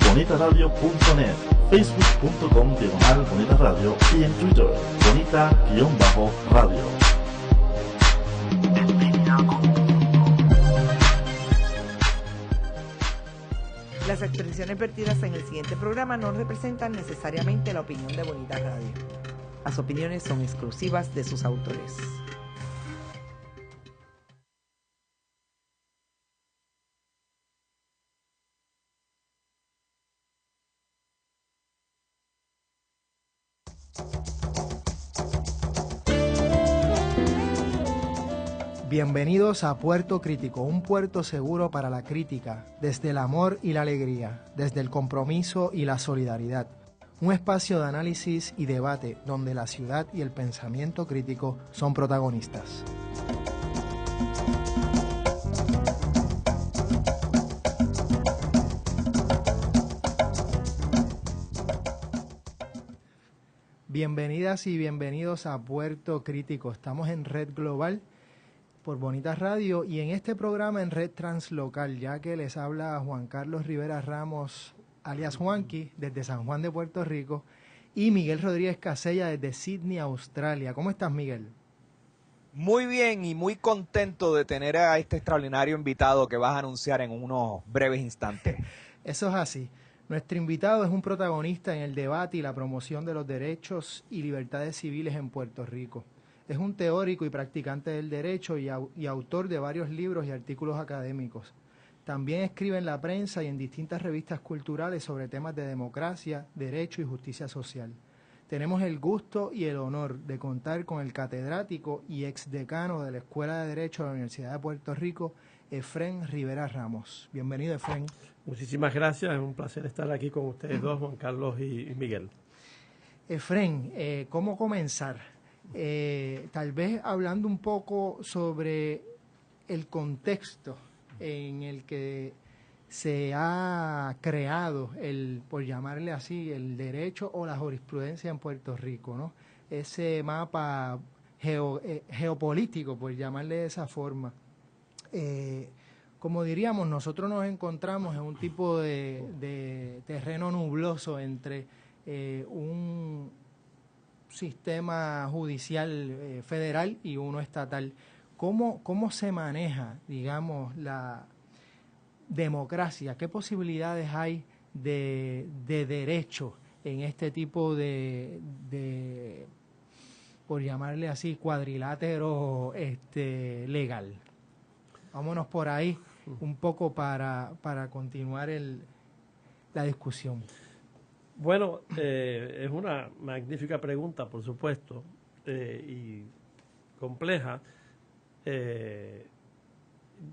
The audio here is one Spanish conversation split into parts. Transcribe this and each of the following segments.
bonitaradio.net, facebook.com/bonitaradio y en Twitter, bonita-radio. Las expresiones vertidas en el siguiente programa no representan necesariamente la opinión de Bonita Radio. Las opiniones son exclusivas de sus autores. Bienvenidos a Puerto Crítico, un puerto seguro para la crítica, desde el amor y la alegría, desde el compromiso y la solidaridad. Un espacio de análisis y debate donde la ciudad y el pensamiento crítico son protagonistas. Bienvenidas y bienvenidos a Puerto Crítico. Estamos en Red Global por Bonita Radio y en este programa en Red Translocal, ya que les habla Juan Carlos Rivera Ramos, alias Juanqui, desde San Juan de Puerto Rico, y Miguel Rodríguez Casella desde Sydney, Australia. ¿Cómo estás, Miguel? Muy bien y muy contento de tener a este extraordinario invitado que vas a anunciar en unos breves instantes. Eso es así. Nuestro invitado es un protagonista en el debate y la promoción de los derechos y libertades civiles en Puerto Rico. Es un teórico y practicante del derecho y autor de varios libros y artículos académicos. También escribe en la prensa y en distintas revistas culturales sobre temas de democracia, derecho y justicia social. Tenemos el gusto y el honor de contar con el catedrático y exdecano de la Escuela de Derecho de la Universidad de Puerto Rico, Efrén Rivera Ramos. Bienvenido, Efrén. Muchísimas gracias, es un placer estar aquí con ustedes dos, Juan Carlos y Miguel. Efrén, ¿cómo comenzar? Tal vez hablando un poco sobre el contexto en el que se ha creado por llamarle así, el derecho o la jurisprudencia en Puerto Rico, ¿no? Ese mapa geopolítico, por llamarle de esa forma. Como diríamos, nosotros nos encontramos en un tipo de terreno nubloso entre un sistema judicial federal y uno estatal. ¿Cómo se maneja, digamos, la democracia? ¿Qué posibilidades hay de derecho en este tipo de por llamarle así, cuadrilátero legal? Vámonos por ahí un poco para continuar la discusión. Bueno, es una magnífica pregunta, por supuesto, y compleja.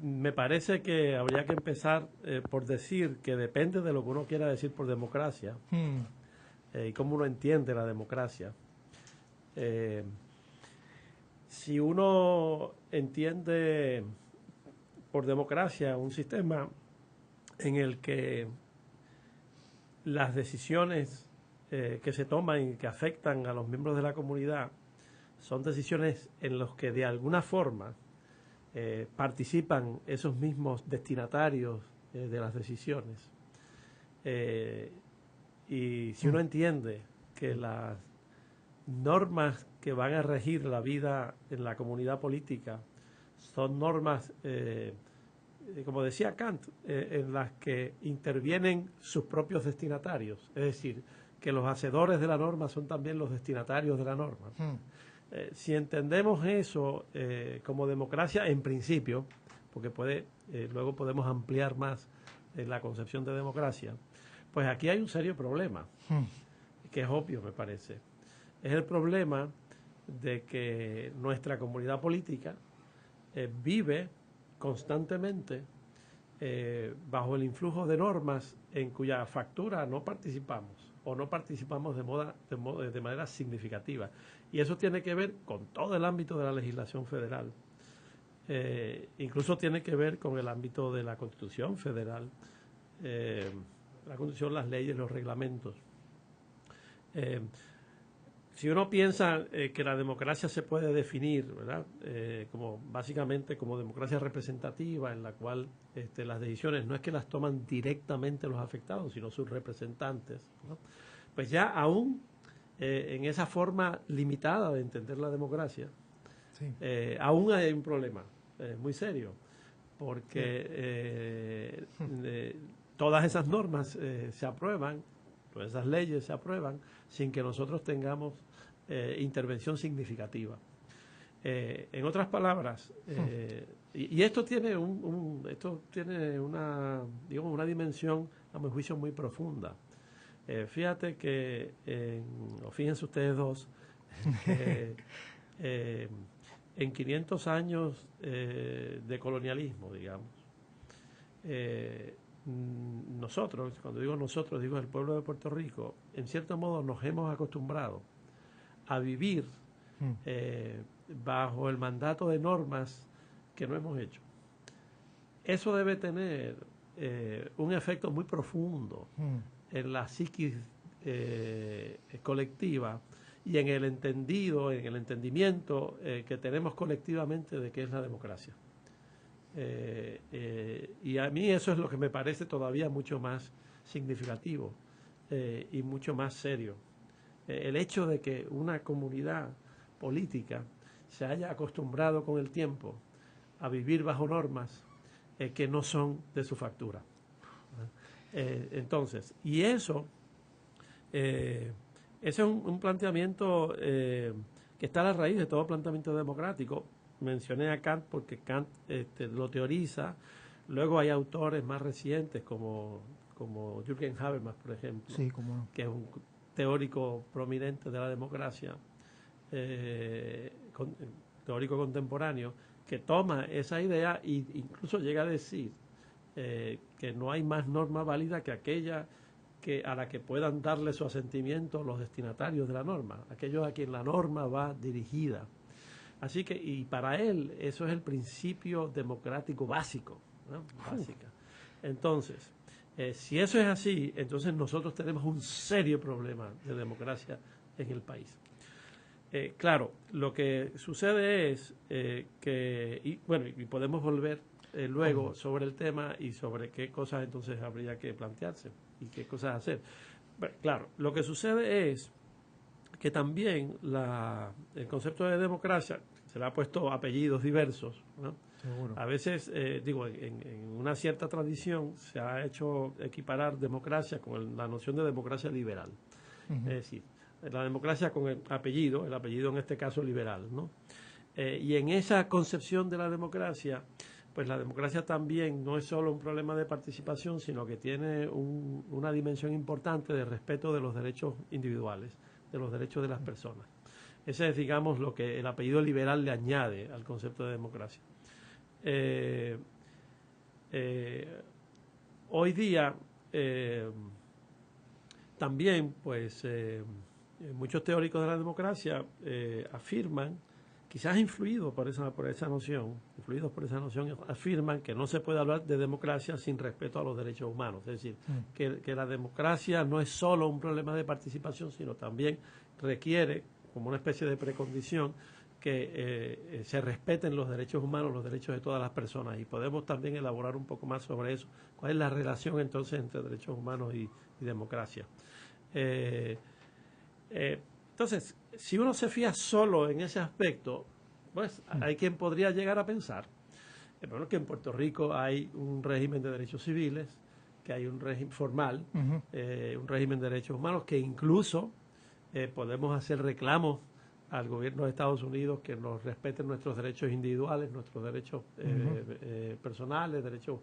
Me parece que habría que empezar por decir que depende de lo que uno quiera decir por democracia y cómo uno entiende la democracia. Si uno entiende por democracia un sistema en el que las decisiones que se toman y que afectan a los miembros de la comunidad son decisiones en las que de alguna forma participan esos mismos destinatarios de las decisiones. Y si uno entiende que las normas que van a regir la vida en la comunidad política son normas como decía Kant, en las que intervienen sus propios destinatarios, es decir, que los hacedores de la norma son también los destinatarios de la norma. Si entendemos eso como democracia, en principio, porque luego podemos ampliar más la concepción de democracia, pues aquí hay un serio problema, que es obvio, me parece. Es el problema de que nuestra comunidad política vive constantemente bajo el influjo de normas en cuya factura no participamos o no participamos de manera significativa. Y eso tiene que ver con todo el ámbito de la legislación federal. Incluso tiene que ver con el ámbito de la Constitución federal, la Constitución, las leyes, los reglamentos. si uno piensa que la democracia se puede definir, ¿verdad? Como básicamente como democracia representativa, en la cual las decisiones no es que las toman directamente los afectados, sino sus representantes, ¿no? Pues ya aún en esa forma limitada de entender la democracia, Sí. aún hay un problema muy serio, porque todas esas normas se aprueban, todas esas leyes se aprueban sin que nosotros tengamos intervención significativa. En otras palabras, y esto tiene esto tiene una, digamos, una dimensión, a mi juicio, muy profunda. Fíjate que, o fíjense ustedes dos, en 500 años de colonialismo, digamos, nosotros, cuando digo nosotros, digo el pueblo de Puerto Rico, en cierto modo nos hemos acostumbrado a vivir bajo el mandato de normas que no hemos hecho. Eso debe tener un efecto muy profundo en la psiquis colectiva y en el entendimiento que tenemos colectivamente de qué es la democracia. Y a mí eso es lo que me parece todavía mucho más significativo y mucho más serio. El hecho de que una comunidad política se haya acostumbrado con el tiempo a vivir bajo normas que no son de su factura. Entonces, y eso es un planteamiento que está a la raíz de todo planteamiento democrático. Mencioné a Kant porque Kant lo teoriza. Luego hay autores más recientes como Jürgen Habermas, por ejemplo, Sí, cómo no. que es un teórico prominente de la democracia, teórico contemporáneo, que toma esa idea e incluso llega a decir que no hay más norma válida que aquella a la que puedan darle su asentimiento los destinatarios de la norma, aquellos a quien la norma va dirigida. Así que, y para él, eso es el principio democrático básico, ¿no? Básica. Entonces, si eso es así, entonces nosotros tenemos un serio problema de democracia en el país. Claro, lo que sucede es que, y podemos volver luego sobre el tema y sobre qué cosas entonces habría que plantearse y qué cosas hacer. Bueno, claro, lo que sucede es que también el concepto de democracia se le ha puesto apellidos diversos, ¿no? Seguro. A veces, en una cierta tradición se ha hecho equiparar democracia con la noción de democracia liberal. Es decir, la democracia con el apellido en este caso liberal, ¿no? Y en esa concepción de la democracia, pues la democracia también no es solo un problema de participación, sino que tiene una dimensión importante de respeto de los derechos individuales, de los derechos de las personas. Ese es, digamos, lo que el apellido liberal le añade al concepto de democracia. Hoy día también, pues, muchos teóricos de la democracia afirman, quizás influidos por esa noción, afirman que no se puede hablar de democracia sin respeto a los derechos humanos. Es decir, que la democracia no es solo un problema de participación, sino también requiere, como una especie de precondición, que se respeten los derechos humanos, los derechos de todas las personas. Y podemos también elaborar un poco más sobre eso. ¿Cuál es la relación entonces entre derechos humanos y democracia? Entonces, si uno se fía solo en ese aspecto, pues hay quien podría llegar a pensar bueno, que en Puerto Rico hay un régimen de derechos civiles, que hay un régimen formal, un régimen de derechos humanos, que incluso podemos hacer reclamos al gobierno de Estados Unidos que nos respeten nuestros derechos individuales, nuestros derechos personales, derechos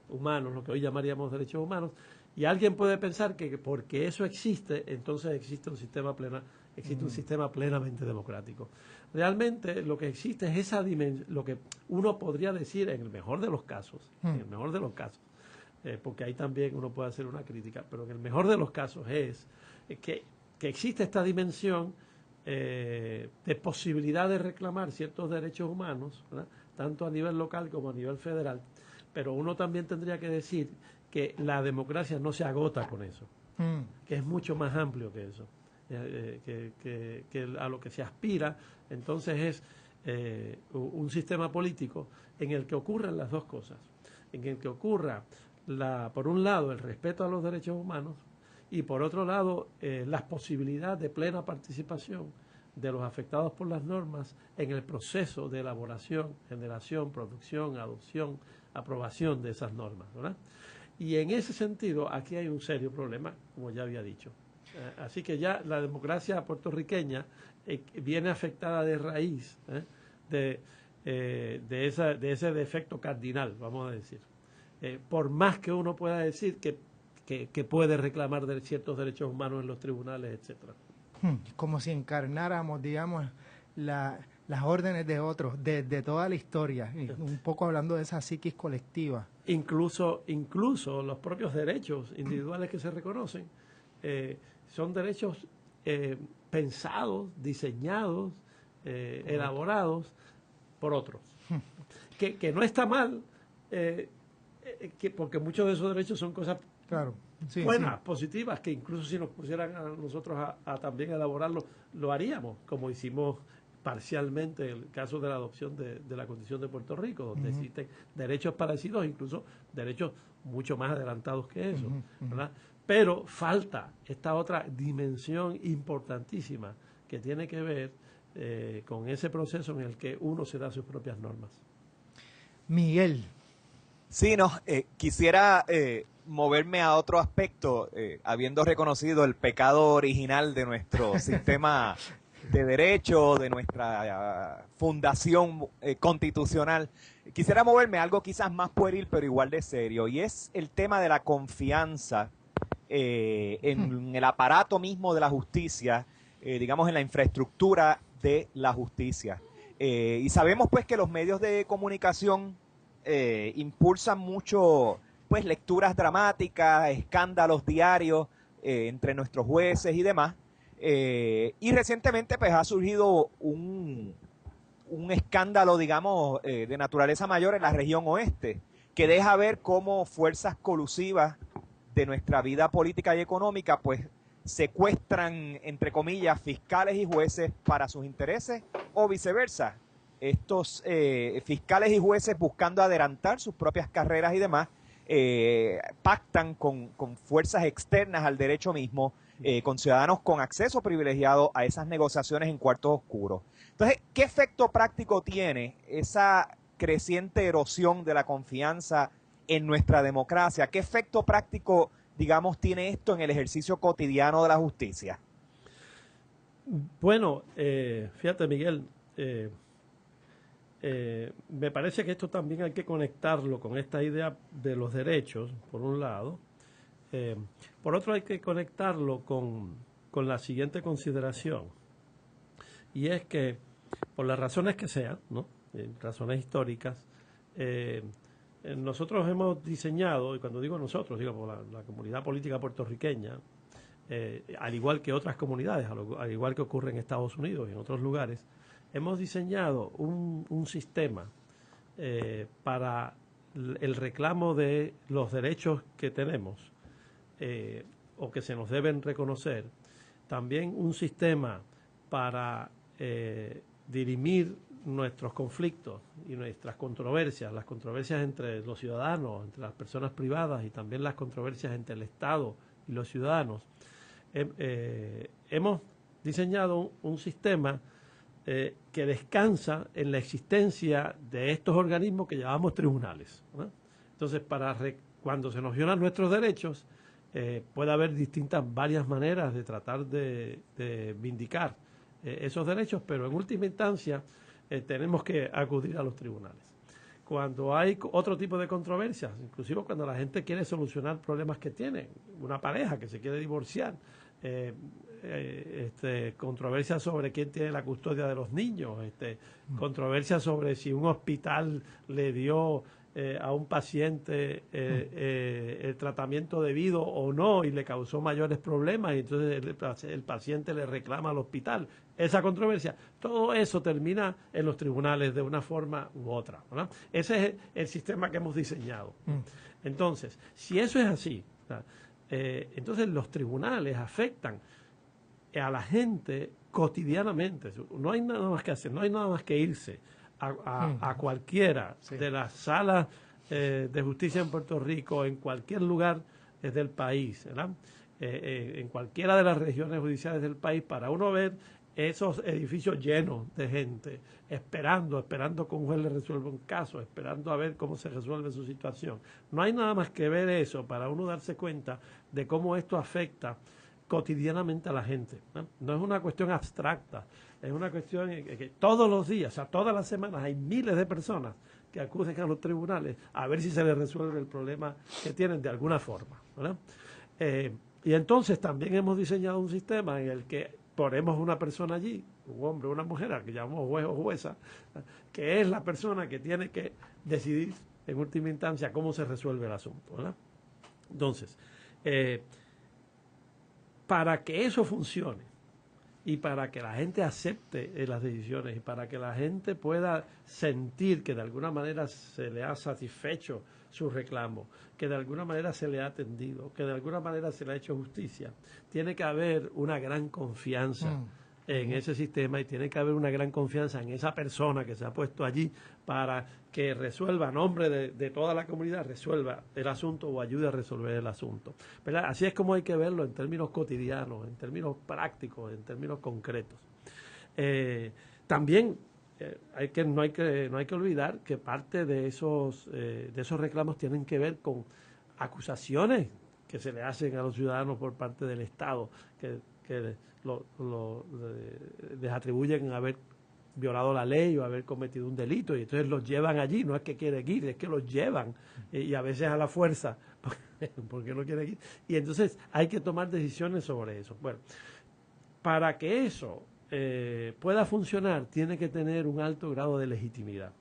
humanos, lo que hoy llamaríamos derechos humanos. Y alguien puede pensar que porque eso existe, entonces existe un sistema plenamente democrático. Realmente lo que existe es esa dimensión, lo que uno podría decir en el mejor de los casos, porque ahí también uno puede hacer una crítica, pero en el mejor de los casos es que existe esta dimensión de posibilidad de reclamar ciertos derechos humanos, ¿verdad? Tanto a nivel local como a nivel federal, pero uno también tendría que decir que la democracia no se agota con eso, que es mucho más amplio que eso. Es que a lo que se aspira, entonces es un sistema político en el que ocurran las dos cosas, en el que ocurra, por un lado, el respeto a los derechos humanos y por otro lado, las posibilidades de plena participación de los afectados por las normas en el proceso de elaboración, generación, producción, adopción, aprobación de esas normas, ¿verdad? Y en ese sentido, aquí hay un serio problema, como ya había dicho. Así que ya la democracia puertorriqueña viene afectada de raíz de ese defecto cardinal, vamos a decir. Por más que uno pueda decir que puede reclamar ciertos derechos humanos en los tribunales, etcétera. Como si encarnáramos, digamos, las órdenes de otros, de toda la historia, un poco hablando de esa psiquis colectiva. Incluso los propios derechos individuales que se reconocen son derechos pensados, diseñados, elaborados por otros. Que no está mal, porque muchos de esos derechos son cosas buenas, positivas, que incluso si nos pusieran a nosotros a también elaborarlo, lo haríamos, como hicimos parcialmente el caso de la adopción de la Constitución de Puerto Rico, donde existen derechos parecidos, incluso derechos mucho más adelantados que eso, ¿verdad? Pero falta esta otra dimensión importantísima que tiene que ver con ese proceso en el que uno se da sus propias normas. Miguel. Sí, no, quisiera moverme a otro aspecto, habiendo reconocido el pecado original de nuestro sistema de derecho, de nuestra fundación constitucional. Quisiera moverme a algo quizás más pueril, pero igual de serio, y es el tema de la confianza en el aparato mismo de la justicia, digamos en la infraestructura de la justicia. Y sabemos pues que los medios de comunicación impulsan mucho pues lecturas dramáticas, escándalos diarios entre nuestros jueces y demás. Y recientemente pues ha surgido un escándalo, digamos, de naturaleza mayor en la región oeste, que deja ver cómo fuerzas colusivas de nuestra vida política y económica pues secuestran, entre comillas, fiscales y jueces para sus intereses o viceversa. Estos fiscales y jueces, buscando adelantar sus propias carreras y demás, pactan con fuerzas externas al derecho mismo, con ciudadanos con acceso privilegiado a esas negociaciones en cuartos oscuros. Entonces, ¿qué efecto práctico tiene esa creciente erosión de la confianza en nuestra democracia? ¿Qué efecto práctico, digamos, tiene esto en el ejercicio cotidiano de la justicia? Bueno, fíjate, Miguel, me parece que esto también hay que conectarlo con esta idea de los derechos, por un lado. Por otro, hay que conectarlo con la siguiente consideración, y es que, por las razones que sean, ¿no? Razones históricas, nosotros hemos diseñado, y cuando digo nosotros, digo por la comunidad política puertorriqueña, al igual que otras comunidades, al igual que ocurre en Estados Unidos y en otros lugares, hemos diseñado un sistema para el reclamo de los derechos que tenemos o que se nos deben reconocer, también un sistema para dirimir nuestros conflictos y nuestras controversias, las controversias entre los ciudadanos, entre las personas privadas y también las controversias entre el Estado y los ciudadanos. Hemos diseñado un sistema que descansa en la existencia de estos organismos que llamamos tribunales, ¿no? Entonces, cuando se nos violan nuestros derechos, puede haber varias maneras de tratar de vindicar esos derechos, pero en última instancia tenemos que acudir a los tribunales. Cuando hay otro tipo de controversias, inclusive cuando la gente quiere solucionar problemas que tiene, una pareja que se quiere divorciar, controversias sobre quién tiene la custodia de los niños, controversias sobre si un hospital le dio a un paciente el tratamiento debido o no y le causó mayores problemas y entonces el paciente le reclama al hospital. Esa controversia, todo eso termina en los tribunales de una forma u otra, ¿verdad? Ese es el sistema que hemos diseñado. Entonces, si eso es así, entonces los tribunales afectan a la gente cotidianamente. No hay nada más que hacer, no hay nada más que irse a cualquiera de las salas de justicia en Puerto Rico, en cualquier lugar del país, ¿verdad? En cualquiera de las regiones judiciales del país, para uno ver esos edificios llenos de gente, esperando que un juez le resuelva un caso, esperando a ver cómo se resuelve su situación. No hay nada más que ver eso para uno darse cuenta de cómo esto afecta cotidianamente a la gente, ¿no? No es una cuestión abstracta, es una cuestión que todos los días, o sea, todas las semanas hay miles de personas que acuden a los tribunales a ver si se les resuelve el problema que tienen de alguna forma, ¿verdad? Y entonces también hemos diseñado un sistema en el que ponemos una persona allí, un hombre o una mujer, al que llamamos juez o jueza, que es la persona que tiene que decidir en última instancia cómo se resuelve el asunto, ¿verdad? Entonces, para que eso funcione y para que la gente acepte las decisiones y para que la gente pueda sentir que de alguna manera se le ha satisfecho su reclamo, que de alguna manera se le ha atendido, que de alguna manera se le ha hecho justicia, tiene que haber una gran confianza en ese sistema y tiene que haber una gran confianza en esa persona que se ha puesto allí para que resuelva a nombre de toda la comunidad, resuelva el asunto o ayude a resolver el asunto, ¿verdad? Así es como hay que verlo en términos cotidianos, en términos prácticos, en términos concretos. También no hay que olvidar que parte de esos reclamos tienen que ver con acusaciones que se le hacen a los ciudadanos por parte del Estado, que les atribuyen haber violado la ley o haber cometido un delito, y entonces los llevan allí, no es que quieren ir, es que los llevan, y a veces a la fuerza, porque no quieren ir, y entonces hay que tomar decisiones sobre eso. Bueno, para que eso pueda funcionar, tiene que tener un alto grado de legitimidad,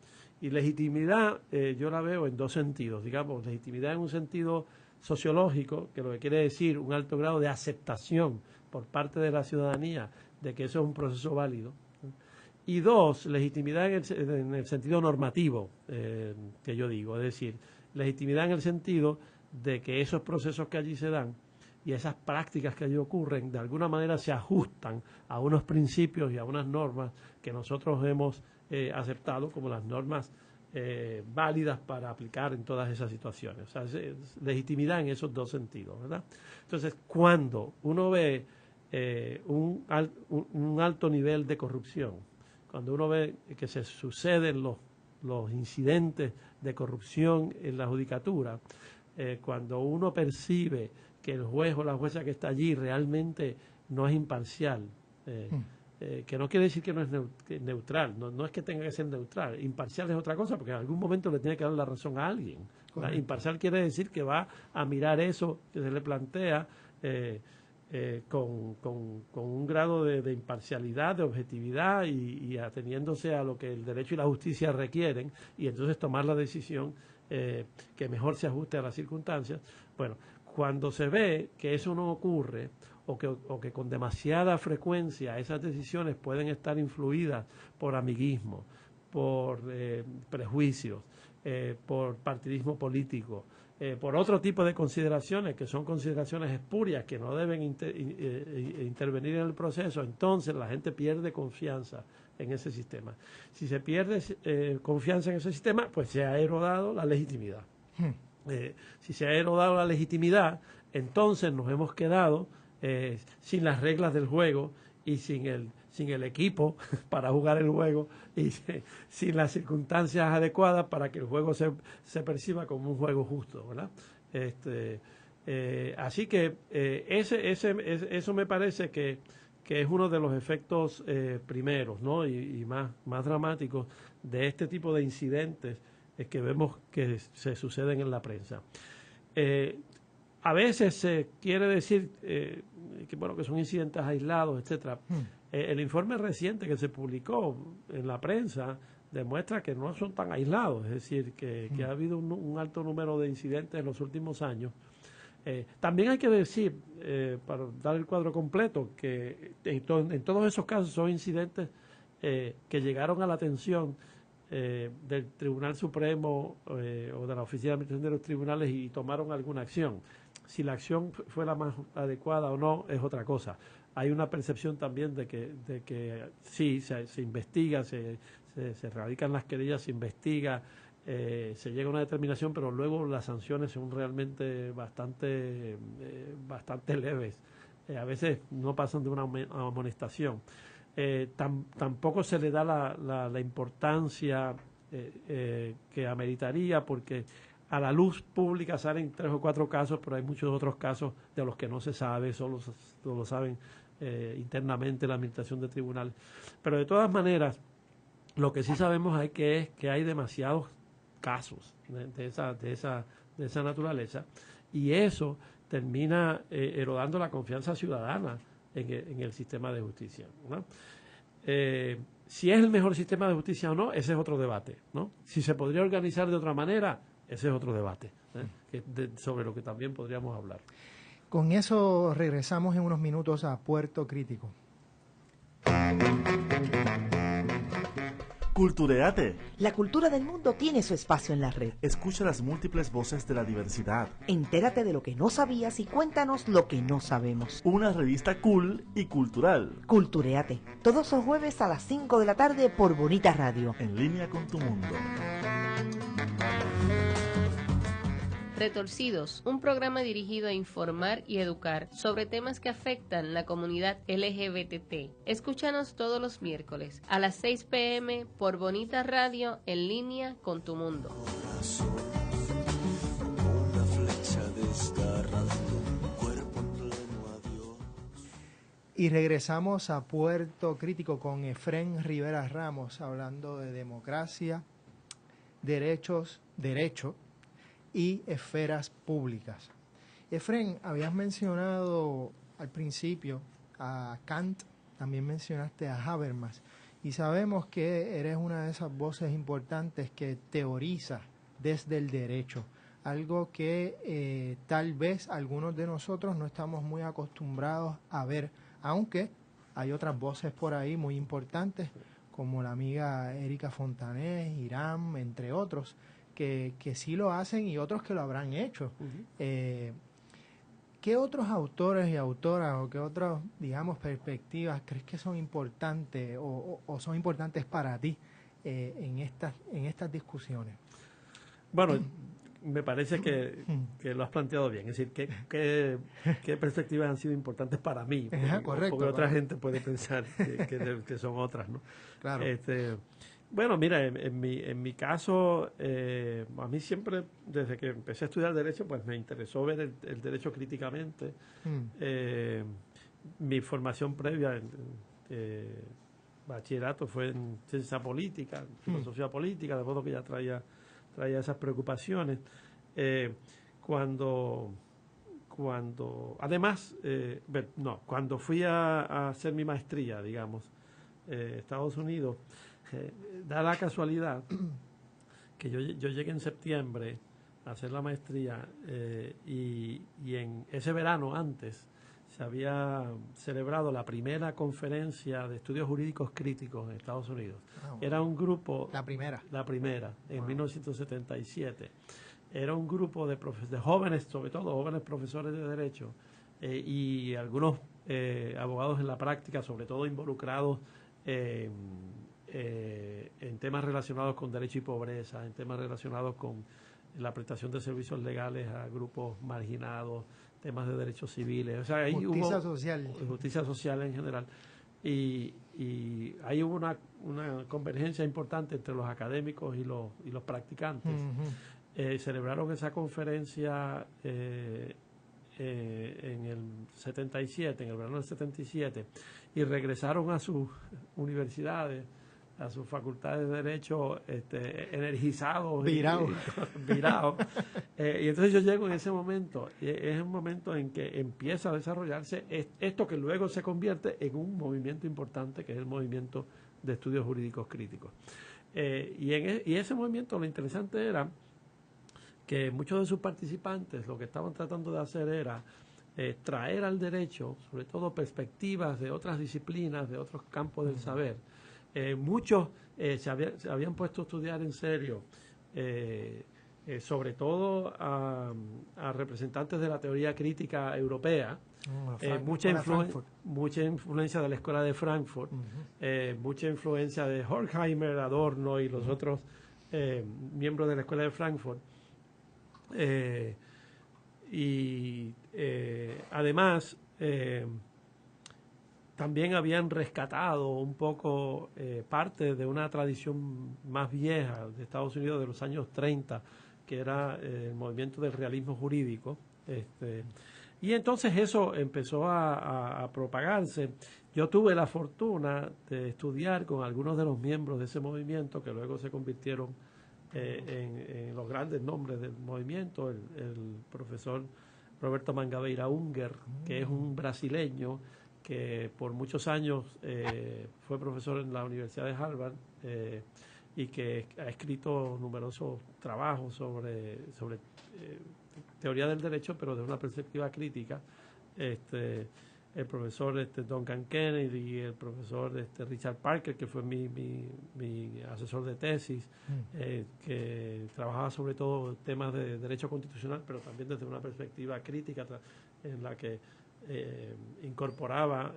y legitimidad yo la veo en dos sentidos, digamos, legitimidad en un sentido sociológico, que lo que quiere decir un alto grado de aceptación por parte de la ciudadanía de que eso es un proceso válido. Y dos, legitimidad en el sentido normativo, que yo digo, es decir, legitimidad en el sentido de que esos procesos que allí se dan y esas prácticas que allí ocurren, de alguna manera se ajustan a unos principios y a unas normas que nosotros hemos aceptado como las normas válidas para aplicar en todas esas situaciones. O sea, legitimidad en esos dos sentidos, ¿verdad? Entonces, cuando uno ve un alto nivel de corrupción, cuando uno ve que se suceden los incidentes de corrupción en la judicatura, cuando uno percibe que el juez o la jueza que está allí realmente no es imparcial, que no quiere decir que no es neutral, no es que tenga que ser neutral, imparcial es otra cosa, porque en algún momento le tiene que dar la razón a alguien. Imparcial quiere decir que va a mirar eso que se le plantea con un grado de imparcialidad, de objetividad y ateniéndose a lo que el derecho y la justicia requieren, y entonces tomar la decisión que mejor se ajuste a las circunstancias. Bueno, cuando se ve que eso no ocurre o que con demasiada frecuencia esas decisiones pueden estar influidas por amiguismo, por prejuicios, por partidismo político, por otro tipo de consideraciones que son consideraciones espurias que no deben intervenir en el proceso, entonces la gente pierde confianza en ese sistema. Si se pierde confianza en ese sistema, pues se ha erodado la legitimidad. Si se ha erodado la legitimidad, entonces nos hemos quedado sin las reglas del juego y sin el equipo para jugar el juego y sin las circunstancias adecuadas para que el juego se perciba como un juego justo, ¿verdad? Así que eso me parece que es uno de los efectos primeros, ¿no? y más dramáticos de este tipo de incidentes que vemos que se suceden en la prensa. A veces se quiere decir que son incidentes aislados, etcétera. El informe reciente que se publicó en la prensa demuestra que no son tan aislados, es decir, que ha habido un alto número de incidentes en los últimos años. También hay que decir, para dar el cuadro completo, que en todos esos casos son incidentes que llegaron a la atención del Tribunal Supremo o de la Oficina de Administración de los Tribunales y tomaron alguna acción. Si la acción fue la más adecuada o no es otra cosa. Hay una percepción también de que sí, se investiga, se radican las querellas, se investiga, se llega a una determinación, pero luego las sanciones son realmente bastante leves. A veces no pasan de una amonestación. Tampoco se le da la importancia que ameritaría, porque a la luz pública salen 3 o 4 casos, pero hay muchos otros casos de los que no se sabe, solo lo saben internamente la administración del tribunal. Pero de todas maneras, lo que sí sabemos es que hay demasiados casos de esa naturaleza, y eso termina erodando la confianza ciudadana en el sistema de justicia, ¿no? Si es el mejor sistema de justicia o no, ese es otro debate, ¿no? Si se podría organizar de otra manera, ese es otro debate, sobre lo que también podríamos hablar. Con eso regresamos en unos minutos a Puerto Crítico. Cultureate. La cultura del mundo tiene su espacio en la red. Escucha las múltiples voces de la diversidad. Entérate de lo que no sabías y cuéntanos lo que no sabemos. Una revista cool y cultural. Cultureate, todos los jueves a las 5 de la tarde por Bonita Radio. En línea con tu mundo. Retorcidos, un programa dirigido a informar y educar sobre temas que afectan la comunidad LGBT. Escúchanos todos los miércoles a las 6 p.m. por Bonita Radio, en línea con tu mundo. Y regresamos a Puerto Crítico con Efrén Rivera Ramos, hablando de democracia, derecho y esferas públicas. Efrén, habías mencionado al principio a Kant, también mencionaste a Habermas, y sabemos que eres una de esas voces importantes que teoriza desde el derecho, algo que tal vez algunos de nosotros no estamos muy acostumbrados a ver, aunque hay otras voces por ahí muy importantes, como la amiga Erika Fontanés, Irán, entre otros, que sí lo hacen y otros que lo habrán hecho. ¿Qué otros autores y autoras o qué otras, digamos, perspectivas crees que son importantes o son importantes para ti en estas discusiones? Bueno, me parece que lo has planteado bien. Es decir, ¿qué perspectivas han sido importantes para mí? Correcto, porque otra gente puede pensar que son otras, ¿no? Claro. Bueno, mira, en mi caso, a mí siempre, desde que empecé a estudiar Derecho, pues me interesó ver el derecho críticamente. Mi formación previa en bachillerato fue en ciencia política, filosofía política, de modo que ya traía esas preocupaciones. Cuando fui a hacer mi maestría, digamos, Estados Unidos, da la casualidad que yo llegué en septiembre a hacer la maestría y en ese verano antes se había celebrado la primera conferencia de estudios jurídicos críticos en Estados Unidos. Era un grupo... La primera, en 1977. Era un grupo de jóvenes, sobre todo jóvenes profesores de Derecho y algunos abogados en la práctica, sobre todo involucrados en temas relacionados con derecho y pobreza, en temas relacionados con la prestación de servicios legales a grupos marginados, temas de derechos civiles, o sea, ahí justicia social en general, y ahí hubo una convergencia importante entre los académicos y los practicantes. Celebraron esa conferencia en el 77, en el verano del 77, y regresaron a sus universidades, a sus facultades de Derecho, energizados, virados. Y entonces yo llego en ese momento, y es un momento en que empieza a desarrollarse esto que luego se convierte en un movimiento importante, que es el movimiento de estudios jurídicos críticos. Y ese movimiento, lo interesante era que muchos de sus participantes lo que estaban tratando de hacer era traer al derecho, sobre todo perspectivas de otras disciplinas, de otros campos del saber. Muchos se habían puesto a estudiar en serio sobre todo a representantes de la teoría crítica europea, mucha influencia de la Escuela de Frankfurt, mucha influencia de Horkheimer, Adorno y los otros miembros de la Escuela de Frankfurt. Además, también habían rescatado un poco parte de una tradición más vieja de Estados Unidos de los años 30, que era el movimiento del realismo jurídico. Y entonces eso empezó a propagarse. Yo tuve la fortuna de estudiar con algunos de los miembros de ese movimiento, que luego se convirtieron en los grandes nombres del movimiento, el profesor Roberto Mangabeira Unger, que es un brasileño que por muchos años fue profesor en la Universidad de Harvard y que ha escrito numerosos trabajos sobre teoría del derecho, pero desde una perspectiva crítica. El profesor Duncan Kennedy y el profesor Richard Parker, que fue mi asesor de tesis, que trabajaba sobre todo temas de derecho constitucional, pero también desde una perspectiva crítica en la que incorporaba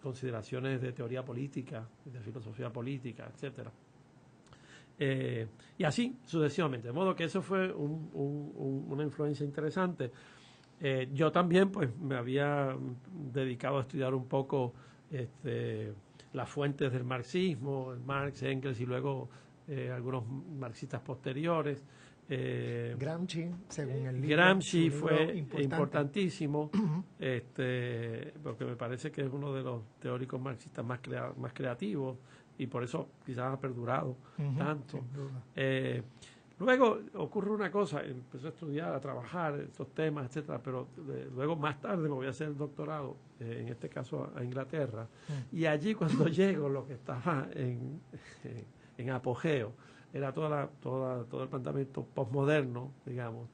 consideraciones de teoría política, de filosofía política, etcétera. Y así sucesivamente, de modo que eso fue una influencia interesante. Yo también pues me había dedicado a estudiar un poco las fuentes del marxismo, Marx, Engels y luego algunos marxistas posteriores. Gramsci, según el libro. Gramsci fue importantísimo, porque me parece que es uno de los teóricos marxistas más creativos y por eso quizás ha perdurado tanto. Luego ocurre una cosa, empecé a estudiar, a trabajar estos temas, etcétera, pero luego más tarde me voy a hacer el doctorado, en este caso a Inglaterra, y allí cuando llego lo que estaba en apogeo era todo el planteamiento postmoderno, digamos.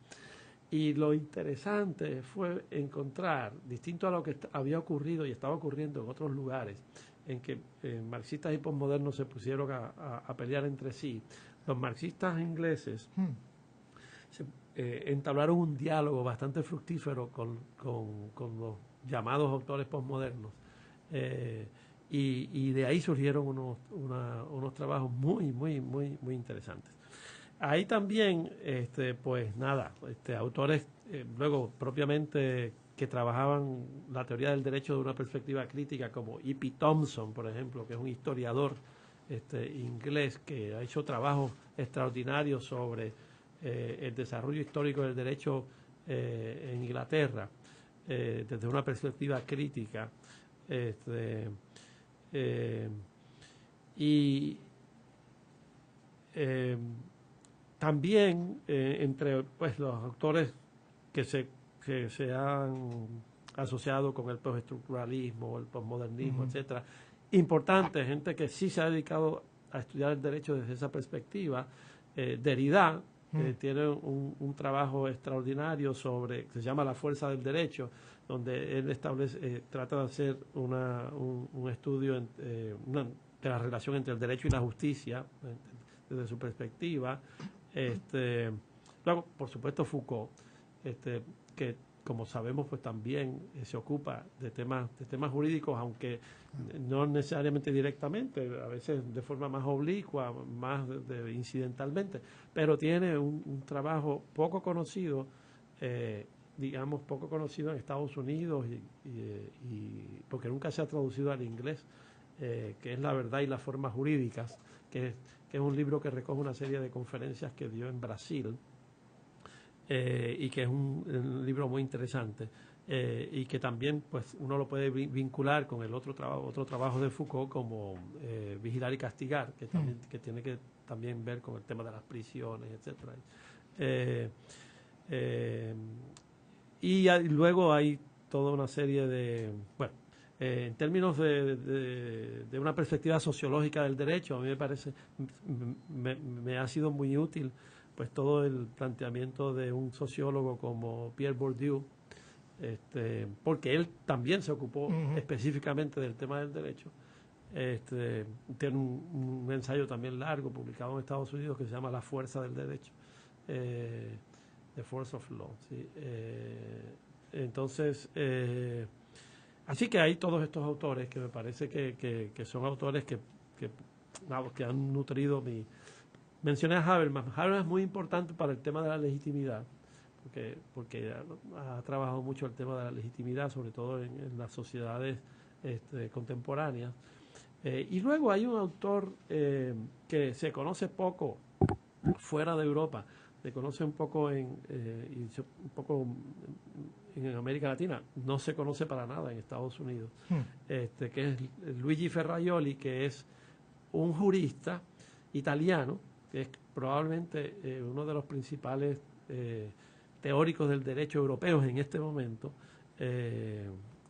Y lo interesante fue encontrar, distinto a lo que había ocurrido y estaba ocurriendo en otros lugares, en que marxistas y postmodernos se pusieron a pelear entre sí. Los marxistas ingleses entablaron un diálogo bastante fructífero con los llamados autores postmodernos. Y de ahí surgieron unos trabajos muy interesantes. Ahí también, autores luego propiamente que trabajaban la teoría del derecho de una perspectiva crítica, como E.P. Thompson, por ejemplo, que es un historiador inglés que ha hecho trabajos extraordinarios sobre el desarrollo histórico del derecho en Inglaterra desde una perspectiva crítica. También entre pues los autores que se han asociado con el postestructuralismo, el postmodernismo, etcétera, importante, gente que sí se ha dedicado a estudiar el derecho desde esa perspectiva. Derrida tiene un trabajo extraordinario que se llama La fuerza del derecho, donde él trata de hacer un estudio de la relación entre el derecho y la justicia desde su perspectiva. Luego, por supuesto, Foucault, que como sabemos, pues también se ocupa de temas jurídicos, aunque no necesariamente directamente, a veces de forma más oblicua, más incidentalmente, pero tiene un trabajo poco conocido, poco conocido en Estados Unidos y porque nunca se ha traducido al inglés, que es La verdad y las formas jurídicas, que es un libro que recoge una serie de conferencias que dio en Brasil. Y que es un libro muy interesante y que también pues uno lo puede vincular con el otro trabajo de Foucault como Vigilar y Castigar, que tiene que también ver con el tema de las prisiones, etcétera. Y luego hay toda una serie de en términos de una perspectiva sociológica del derecho, a mí me parece me ha sido muy útil pues todo el planteamiento de un sociólogo como Pierre Bourdieu, porque él también se ocupó específicamente del tema del derecho. Tiene un ensayo también largo publicado en Estados Unidos que se llama La fuerza del derecho, The Force of Law. ¿Sí? Entonces, así que hay todos estos autores que me parece que son autores que han nutrido mi... Mencioné a Habermas. Habermas es muy importante para el tema de la legitimidad, porque ha trabajado mucho el tema de la legitimidad, sobre todo en las sociedades contemporáneas. Y luego hay un autor que se conoce poco fuera de Europa, se conoce un poco en América Latina, no se conoce para nada en Estados Unidos, que es Luigi Ferraioli, que es un jurista italiano, que es probablemente uno de los principales teóricos del derecho europeos en este momento,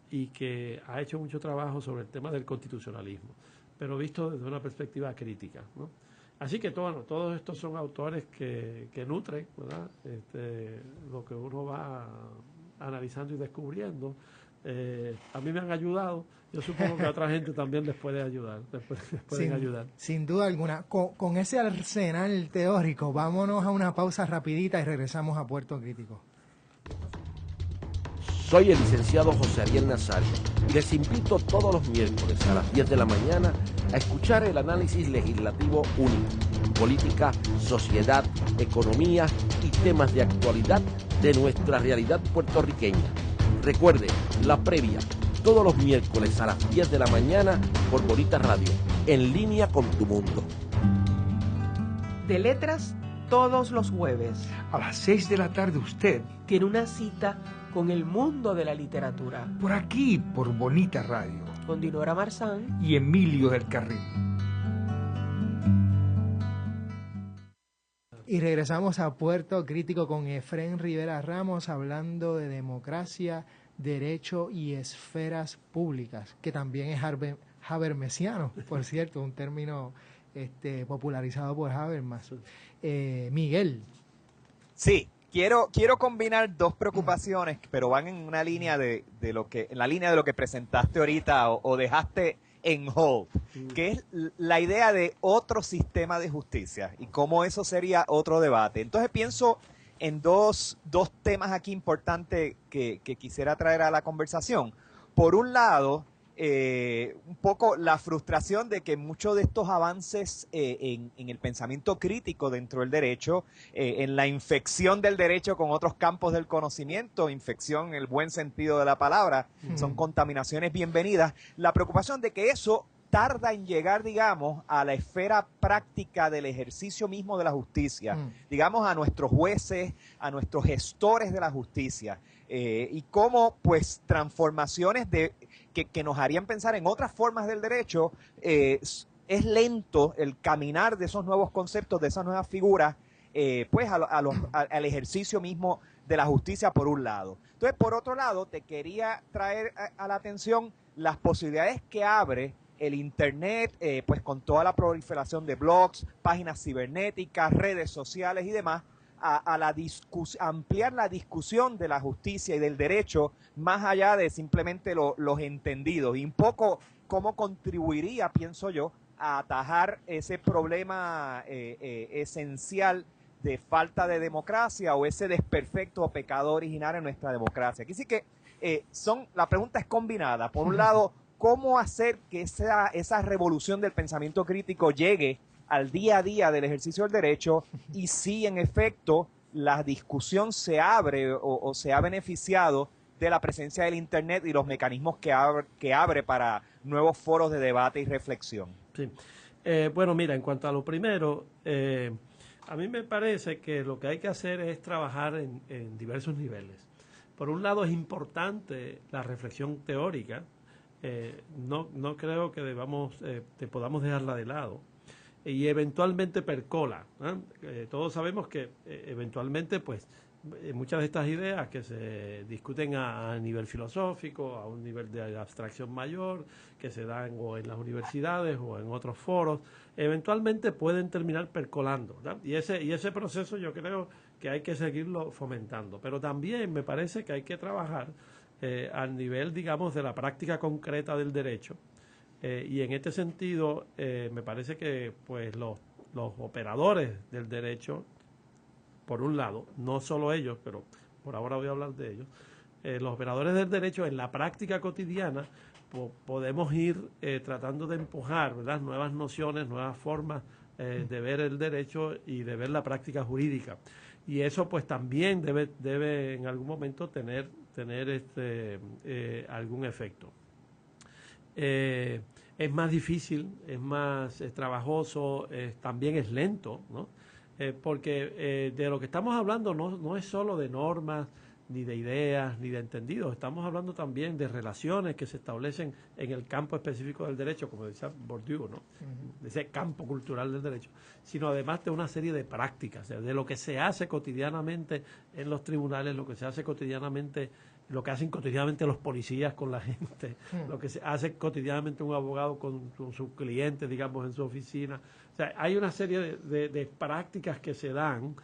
y que ha hecho mucho trabajo sobre el tema del constitucionalismo, pero visto desde una perspectiva crítica, ¿no? Así que todos estos son autores que nutren, ¿verdad? Lo que uno va analizando y descubriendo. A mí me han ayudado, yo supongo que a otra gente también les puede ayudar, ayudar. Sin duda alguna. Con ese arsenal teórico, vámonos a una pausa rapidita y regresamos a Puerto Crítico. Soy el licenciado José Ariel Nazario y les invito todos los miércoles a las 10 de la mañana a escuchar el análisis legislativo único, política, sociedad, economía y temas de actualidad de nuestra realidad puertorriqueña. Recuerde, la previa, todos los miércoles a las 10 de la mañana por Bonita Radio, en línea con tu mundo. De Letras, todos los jueves. A las 6 de la tarde usted Tiene una cita con el mundo de la literatura. por aquí, por Bonita Radio. Con Dinora Marzán. Y Emilio del Carril. Y regresamos a Puerto Crítico con Efrén Rivera Ramos, hablando de democracia, derecho y esferas públicas, que también es habermesiano, por cierto, un término popularizado por Habermas. Miguel. Sí, quiero combinar dos preocupaciones, pero van en una línea en la línea de lo que presentaste ahorita o dejaste en hold, que es la idea de otro sistema de justicia y cómo eso sería otro debate. Entonces pienso en dos temas aquí importantes que quisiera traer a la conversación. Por un lado, un poco la frustración de que muchos de estos avances en el pensamiento crítico dentro del derecho, en la infección del derecho con otros campos del conocimiento, infección en el buen sentido de la palabra, son contaminaciones bienvenidas, la preocupación de que eso tarda en llegar, digamos, a la esfera práctica del ejercicio mismo de la justicia, digamos, a nuestros jueces, a nuestros gestores de la justicia, y cómo, pues, transformaciones que nos harían pensar en otras formas del derecho, es lento el caminar de esos nuevos conceptos, de esas nuevas figuras, pues, al ejercicio mismo de la justicia, por un lado. Entonces, por otro lado, te quería traer a la atención las posibilidades que abre el Internet, pues con toda la proliferación de blogs, páginas cibernéticas, redes sociales y demás, a ampliar la discusión de la justicia y del derecho más allá de simplemente los entendidos, y un poco cómo contribuiría, pienso yo, a atajar ese problema esencial de falta de democracia o ese desperfecto o pecado original en nuestra democracia. Aquí sí que la pregunta es combinada. Por un lado, ¿cómo hacer que esa revolución del pensamiento crítico llegue al día a día del ejercicio del derecho? Y si en efecto la discusión se abre o se ha beneficiado de la presencia del Internet y los mecanismos que abre para nuevos foros de debate y reflexión. Sí. Bueno, mira, en cuanto a lo primero, a mí me parece que lo que hay que hacer es trabajar en diversos niveles. Por un lado, es importante la reflexión teórica. No creo que podamos dejarla de lado, y eventualmente percola, ¿eh? Todos sabemos que eventualmente, pues, muchas de estas ideas que se discuten a nivel filosófico, a un nivel de abstracción mayor, que se dan o en las universidades o en otros foros, eventualmente pueden terminar percolando, ¿verdad? Y ese proceso yo creo que hay que seguirlo fomentando, pero también me parece que hay que trabajar al nivel, digamos, de la práctica concreta del derecho, y en este sentido me parece que, pues, los operadores del derecho por un lado, no solo ellos, pero por ahora voy a hablar de ellos, los operadores del derecho en la práctica cotidiana podemos ir tratando de empujar, ¿verdad?, nuevas nociones, nuevas formas de ver el derecho y de ver la práctica jurídica. Y eso pues también debe en algún momento tener algún efecto. Es más difícil, es más trabajoso, también es lento, ¿no? Porque de lo que estamos hablando no es solo de normas, ni de ideas, ni de entendidos. Estamos hablando también de relaciones que se establecen en el campo específico del derecho, como decía Bourdieu, ¿no? De ese campo cultural del derecho, sino además de una serie de prácticas, de lo que se hace cotidianamente en los tribunales, lo que se hace cotidianamente, lo que hacen cotidianamente los policías con la gente, lo que se hace cotidianamente un abogado con sus clientes, digamos, en su oficina. O sea, hay una serie de prácticas que se dan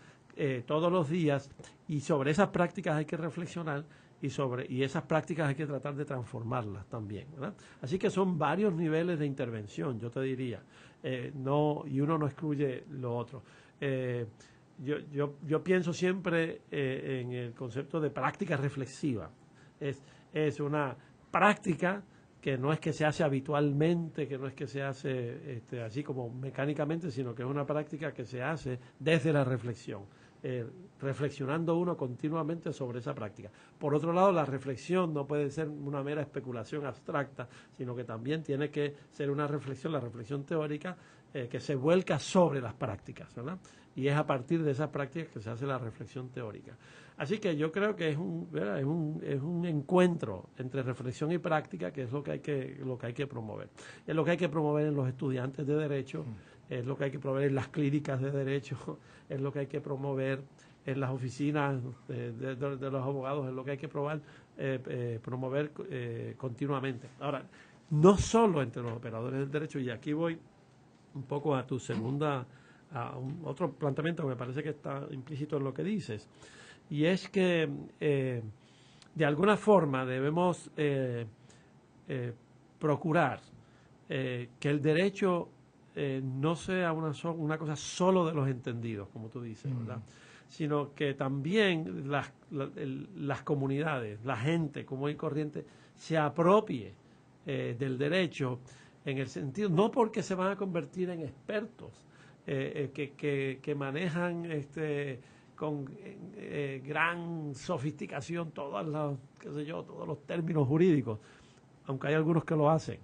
todos los días, y sobre esas prácticas hay que reflexionar y esas prácticas hay que tratar de transformarlas también, ¿verdad? Así que son varios niveles de intervención, yo te diría, y uno no excluye lo otro. Yo pienso siempre en el concepto de práctica reflexiva. Es una práctica que no es que se hace habitualmente, que no es que se hace así como mecánicamente, sino que es una práctica que se hace desde la reflexión, reflexionando uno continuamente sobre esa práctica. Por otro lado, la reflexión no puede ser una mera especulación abstracta, sino que también tiene que ser una reflexión, la reflexión teórica, que se vuelca sobre las prácticas, ¿verdad? Y es a partir de esas prácticas que se hace la reflexión teórica. Así que yo creo que es un encuentro entre reflexión y práctica, que es lo que hay que promover. Es lo que hay que promover en los estudiantes de Derecho, es lo que hay que promover en las clínicas de Derecho, es lo que hay que promover en las oficinas de los abogados, es lo que hay que promover continuamente. Ahora, no solo entre los operadores del derecho, y aquí voy un poco a tu otro planteamiento que me parece que está implícito en lo que dices, y es que de alguna forma debemos procurar que el derecho no sea una cosa solo de los entendidos, como tú dices, ¿verdad? Sino que también las comunidades, la gente común y corriente, se apropie del derecho, en el sentido, no porque se van a convertir en expertos que manejan con gran sofisticación todos los términos jurídicos, aunque hay algunos que lo hacen,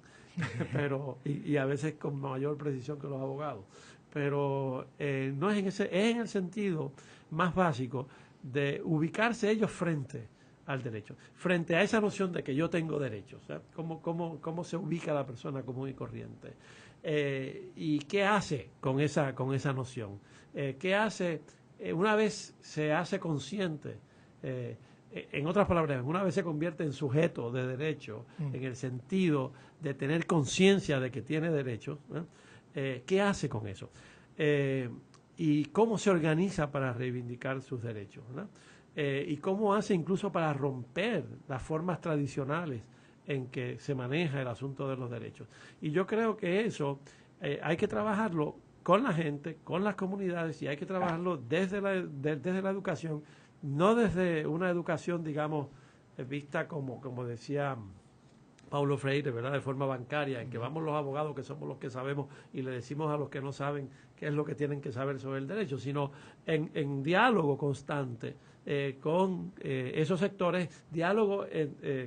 pero y a veces con mayor precisión que los abogados. Pero no es en el sentido más básico de ubicarse ellos frente al derecho, frente a esa noción de que yo tengo derechos, ¿eh? ¿Cómo se ubica la persona común y corriente? ¿Y qué hace con esa noción? ¿Qué hace una vez se hace consciente? En otras palabras, una vez se convierte en sujeto de derecho, en el sentido de tener conciencia de que tiene derechos, ¿qué hace con eso? Y cómo se organiza para reivindicar sus derechos, ¿no? Y cómo hace incluso para romper las formas tradicionales en que se maneja el asunto de los derechos. Y yo creo que eso hay que trabajarlo con la gente, con las comunidades, y hay que trabajarlo desde la educación, no desde una educación, digamos, vista como decía Paulo Freire, ¿verdad?, de forma bancaria, en que vamos los abogados que somos los que sabemos y le decimos a los que no saben qué es lo que tienen que saber sobre el derecho, sino en diálogo constante con esos sectores, diálogo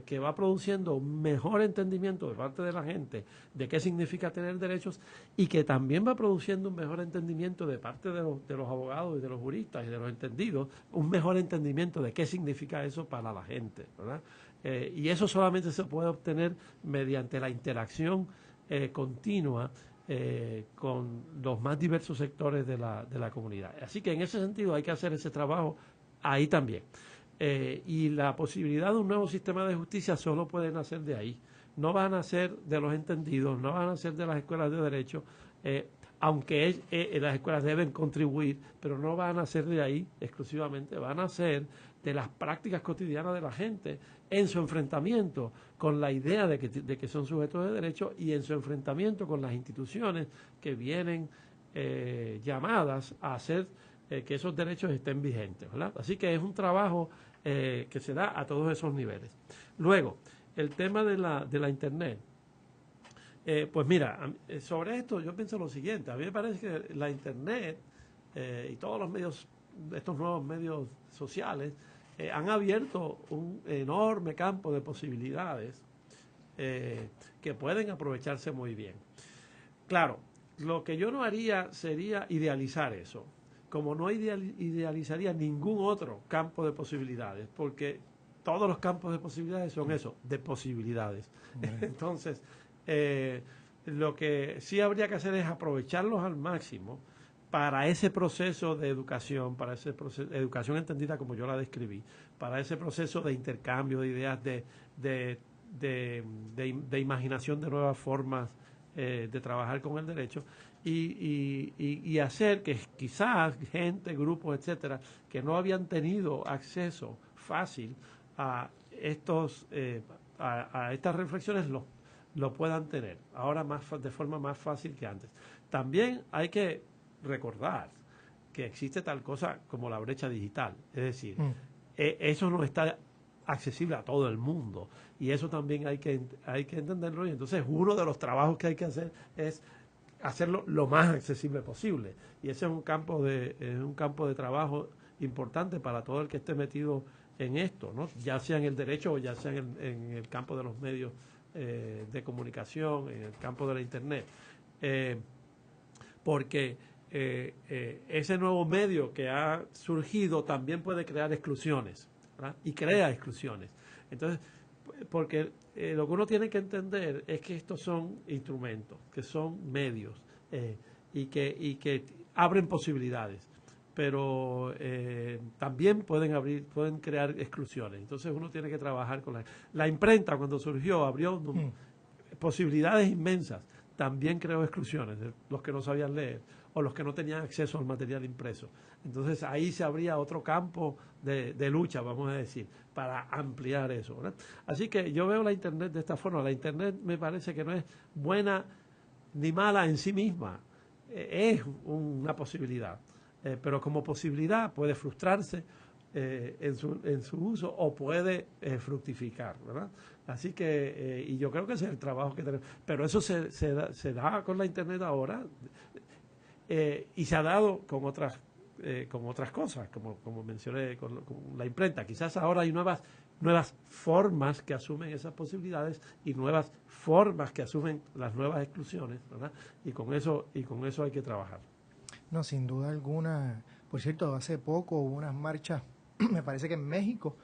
que va produciendo un mejor entendimiento de parte de la gente de qué significa tener derechos, y que también va produciendo un mejor entendimiento de parte de los abogados y de los juristas y de los entendidos, un mejor entendimiento de qué significa eso para la gente, ¿verdad? Y eso solamente se puede obtener mediante la interacción continua con los más diversos sectores de la comunidad. Así que en ese sentido hay que hacer ese trabajo ahí también. Y la posibilidad de un nuevo sistema de justicia solo puede nacer de ahí. No van a nacer de los entendidos, no van a nacer de las escuelas de derecho, aunque las escuelas deben contribuir, pero no van a nacer de ahí exclusivamente, van a nacer de las prácticas cotidianas de la gente en su enfrentamiento con la idea de que son sujetos de derecho, y en su enfrentamiento con las instituciones que vienen llamadas a hacer que esos derechos estén vigentes, ¿verdad? Así que es un trabajo que se da a todos esos niveles. Luego, el tema de la Internet. Pues mira, sobre esto yo pienso lo siguiente. A mí me parece que la Internet y todos los medios, estos nuevos medios sociales, han abierto un enorme campo de posibilidades que pueden aprovecharse muy bien. Claro, lo que yo no haría sería idealizar eso, como no idealizaría ningún otro campo de posibilidades, porque todos los campos de posibilidades son eso, de posibilidades. Entonces, lo que sí habría que hacer es aprovecharlos al máximo para ese proceso de educación, para ese proceso, educación entendida como yo la describí, para ese proceso de intercambio de ideas, de imaginación de nuevas formas de trabajar con el derecho y hacer que quizás gente, grupos, etcétera, que no habían tenido acceso fácil a estas reflexiones lo puedan tener ahora de forma más fácil que antes. También hay que recordar que existe tal cosa como la brecha digital, es decir, eso no está accesible a todo el mundo y eso también hay que entenderlo, y entonces uno de los trabajos que hay que hacer es hacerlo lo más accesible posible, y ese es un campo de trabajo importante para todo el que esté metido en esto, ¿no? Ya sea en el derecho o ya sea en el campo de los medios de comunicación, en el campo de la Internet, porque ese nuevo medio que ha surgido también puede crear exclusiones, ¿verdad? Y crea exclusiones. Entonces, porque lo que uno tiene que entender es que estos son instrumentos, que son medios y que abren posibilidades, pero también pueden crear exclusiones. Entonces uno tiene que trabajar con la imprenta. Cuando surgió abrió posibilidades inmensas, también creó exclusiones de los que no sabían leer o los que no tenían acceso al material impreso. Entonces ahí se abría otro campo de lucha, vamos a decir, para ampliar eso, ¿verdad? Así que yo veo la Internet de esta forma. La Internet me parece que no es buena ni mala en sí misma, es una posibilidad, pero como posibilidad puede frustrarse en su uso o puede fructificar, ¿verdad? Así que, y yo creo que ese es el trabajo que tenemos. Pero eso se da con la Internet ahora y se ha dado con otras cosas, como mencioné, con la imprenta. Quizás ahora hay nuevas formas que asumen esas posibilidades y nuevas formas que asumen las nuevas exclusiones, ¿verdad? Y con eso hay que trabajar. No, sin duda alguna. Por cierto, hace poco hubo unas marchas, me parece que en México,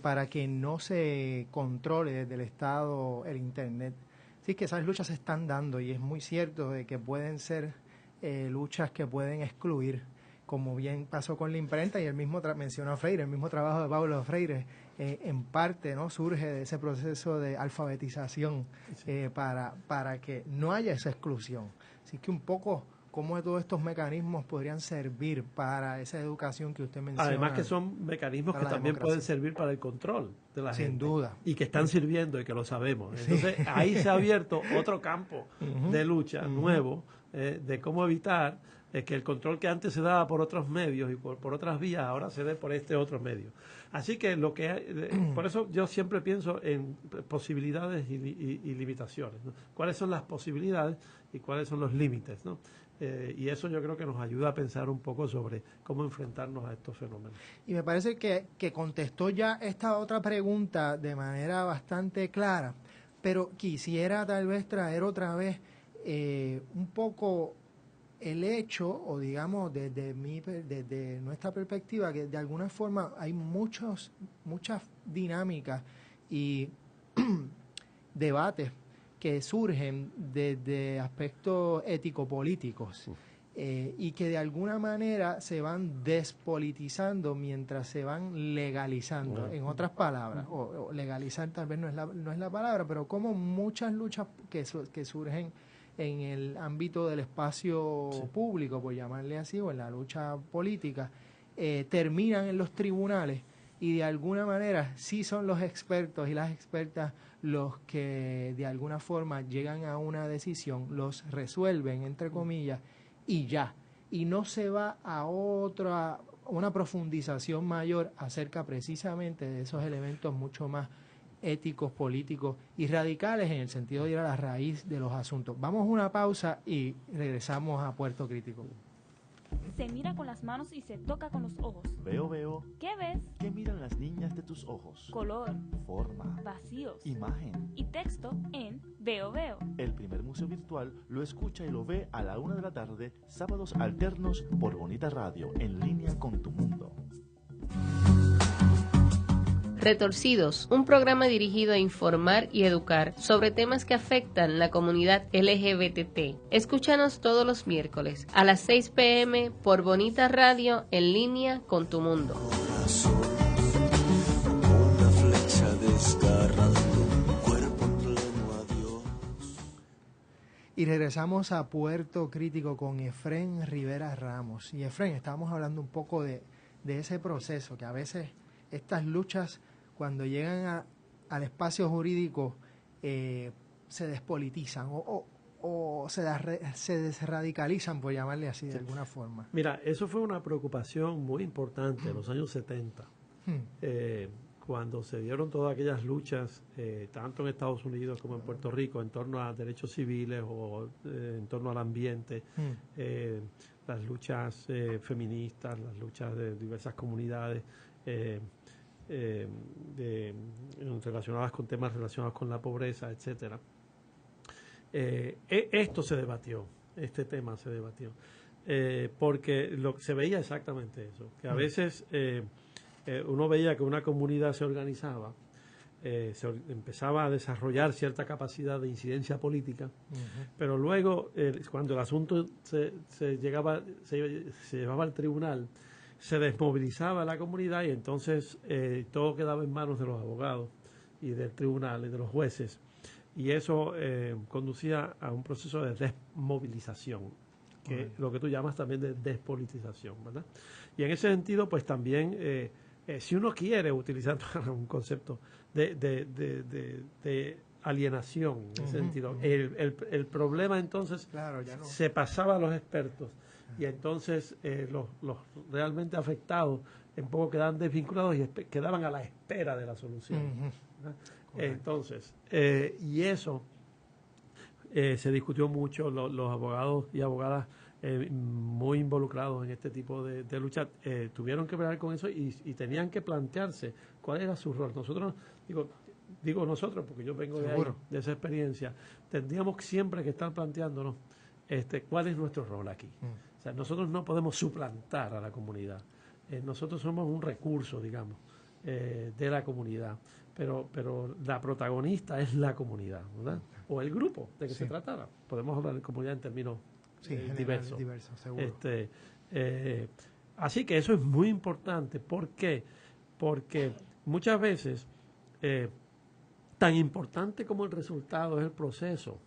para que no se controle desde el Estado el Internet. Así que esas luchas se están dando y es muy cierto de que pueden ser luchas que pueden excluir, como bien pasó con la imprenta, y el mismo mencionó a Freire, el mismo trabajo de Paulo Freire, en parte, ¿no?, surge de ese proceso de alfabetización para que no haya esa exclusión. Así que un poco cómo todos estos mecanismos podrían servir para esa educación que usted menciona. Además que son mecanismos que también pueden servir para el control de la gente. Sin duda. Y que están sirviendo y que lo sabemos. Entonces ahí se ha abierto otro campo de lucha nuevo, de cómo evitar que el control que antes se daba por otros medios y por otras vías ahora se dé por este otro medio. Así que por eso yo siempre pienso en posibilidades y limitaciones, ¿no? ¿Cuáles son las posibilidades y cuáles son los límites, ¿no? Y eso yo creo que nos ayuda a pensar un poco sobre cómo enfrentarnos a estos fenómenos. Y me parece que contestó ya esta otra pregunta de manera bastante clara, pero quisiera tal vez traer otra vez un poco el hecho, o digamos desde nuestra perspectiva, que de alguna forma hay muchas dinámicas y debates que surgen desde aspectos ético-políticos y que de alguna manera se van despolitizando mientras se van legalizando. En otras palabras, o legalizar tal vez no es la palabra, pero como muchas luchas que surgen en el ámbito del espacio público, por llamarle así, o en la lucha política, terminan en los tribunales, y de alguna manera sí son los expertos y las expertas los que de alguna forma llegan a una decisión, los resuelven, entre comillas, y ya. y no se va a una profundización mayor acerca precisamente de esos elementos mucho más éticos, políticos y radicales en el sentido de ir a la raíz de los asuntos. Vamos a una pausa y regresamos a Puerto Crítico. Se mira con las manos y se toca con los ojos. Veo. ¿Qué ves? ¿Qué miran las niñas de tus ojos? Color, Forma, vacíos imagen. y texto en Veo. El primer museo virtual lo escucha y lo ve a la 1 de la tarde, sábados alternos por Bonita Radio, en línea con tu mundo. Retorcidos, un programa dirigido a informar y educar sobre temas que afectan la comunidad LGBT. Escúchanos todos los miércoles a las 6 p.m. por Bonita Radio, en línea con tu mundo. Una flecha desgarrando, cuerpo en pleno adiós. Y regresamos a Puerto Crítico con Efrén Rivera Ramos. Y Efrén, estábamos hablando un poco de ese proceso, que a veces estas luchas, cuando llegan al espacio jurídico, se despolitizan o se desradicalizan, por llamarle así, de alguna forma. Mira, eso fue una preocupación muy importante en los años 70, cuando se dieron todas aquellas luchas, tanto en Estados Unidos como en Puerto Rico, en torno a derechos civiles o en torno al ambiente, las luchas feministas, las luchas de diversas comunidades, relacionadas con temas relacionados con la pobreza, etcétera. Esto se debatió, este tema se debatió, porque se veía exactamente eso, que a veces uno veía que una comunidad se organizaba, empezaba a desarrollar cierta capacidad de incidencia política, pero luego cuando el asunto se llevaba al tribunal, se desmovilizaba la comunidad y entonces todo quedaba en manos de los abogados y del tribunal y de los jueces, y eso conducía a un proceso de desmovilización, que lo que tú llamas también de despolitización, ¿verdad? Y en ese sentido, pues también, si uno quiere utilizar un concepto de alienación, en ese sentido, el problema entonces se pasaba a los expertos. Y entonces los realmente afectados en poco quedaban desvinculados y quedaban a la espera de la solución. Entonces, y eso se discutió mucho, los abogados y abogadas muy involucrados en este tipo de lucha tuvieron que bregar con eso y tenían que plantearse cuál era su rol. Nosotros, digo nosotros porque yo vengo de ahí, de esa experiencia, tendríamos siempre que estar planteándonos cuál es nuestro rol aquí. O sea, nosotros no podemos suplantar a la comunidad. Nosotros somos un recurso, digamos, de la comunidad. Pero la protagonista es la comunidad, ¿verdad? O el grupo de que se tratara. Podemos hablar de comunidad en términos diversos. Seguro. Así que eso es muy importante. ¿Por qué? Porque muchas veces, tan importante como el resultado es el proceso,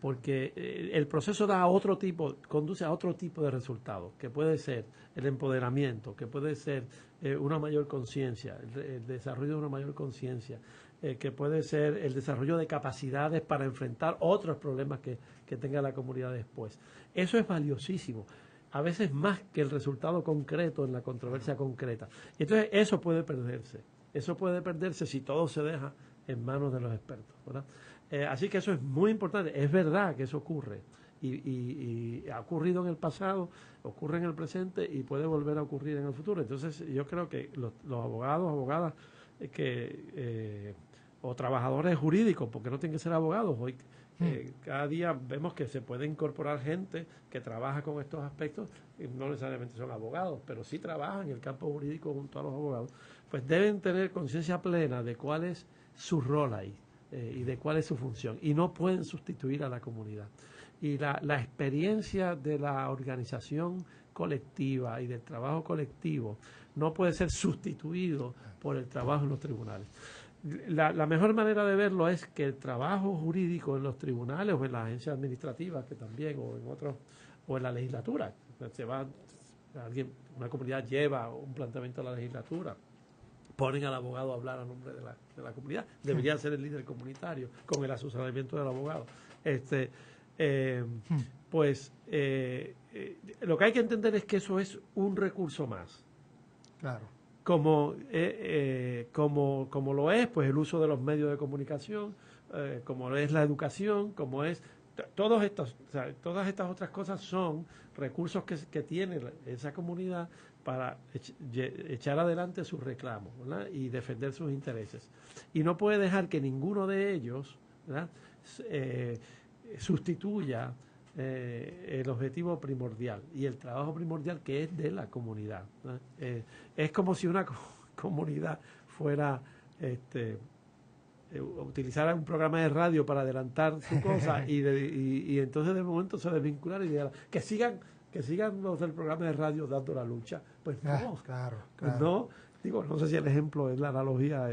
porque el proceso conduce a otro tipo de resultados, que puede ser el empoderamiento, que puede ser una mayor conciencia, el desarrollo de una mayor conciencia, que puede ser el desarrollo de capacidades para enfrentar otros problemas que tenga la comunidad después. Eso es valiosísimo, a veces más que el resultado concreto en la controversia concreta. Entonces eso puede perderse si todo se deja en manos de los expertos, ¿verdad? Así que eso es muy importante. Es verdad que eso ocurre y ha ocurrido en el pasado, ocurre en el presente y puede volver a ocurrir en el futuro. Entonces yo creo que los abogados, abogadas o trabajadores jurídicos, porque no tienen que ser abogados, hoy cada día vemos que se puede incorporar gente que trabaja con estos aspectos, y no necesariamente son abogados, pero sí trabajan en el campo jurídico junto a los abogados, pues deben tener conciencia plena de cuál es su rol ahí. Y de cuál es su función, y no pueden sustituir a la comunidad. Y la experiencia de la organización colectiva y del trabajo colectivo no puede ser sustituido por el trabajo en los tribunales. La mejor manera de verlo es que el trabajo jurídico en los tribunales o en las agencias administrativas, que también, o en otros, o en la legislatura, una comunidad lleva un planteamiento a la legislatura, ponen al abogado a hablar a nombre de la comunidad, debería ser el líder comunitario con el asesoramiento del abogado. Pues lo que hay que entender es que eso es un recurso más. Claro. Como lo es pues el uso de los medios de comunicación, como es la educación, como es todas estas otras cosas son recursos que tiene esa comunidad para echar adelante sus reclamos, ¿verdad? Y defender sus intereses. Y no puede dejar que ninguno de ellos, ¿verdad? Sustituya el objetivo primordial y el trabajo primordial que es de la comunidad, ¿no? Es como si una comunidad fuera utilizara un programa de radio para adelantar su cosa y entonces de momento se desvincular y digan que sigan los del programa de radio dando la lucha. Pues no, claro. Pues no. Digo, no sé si el ejemplo es la analogía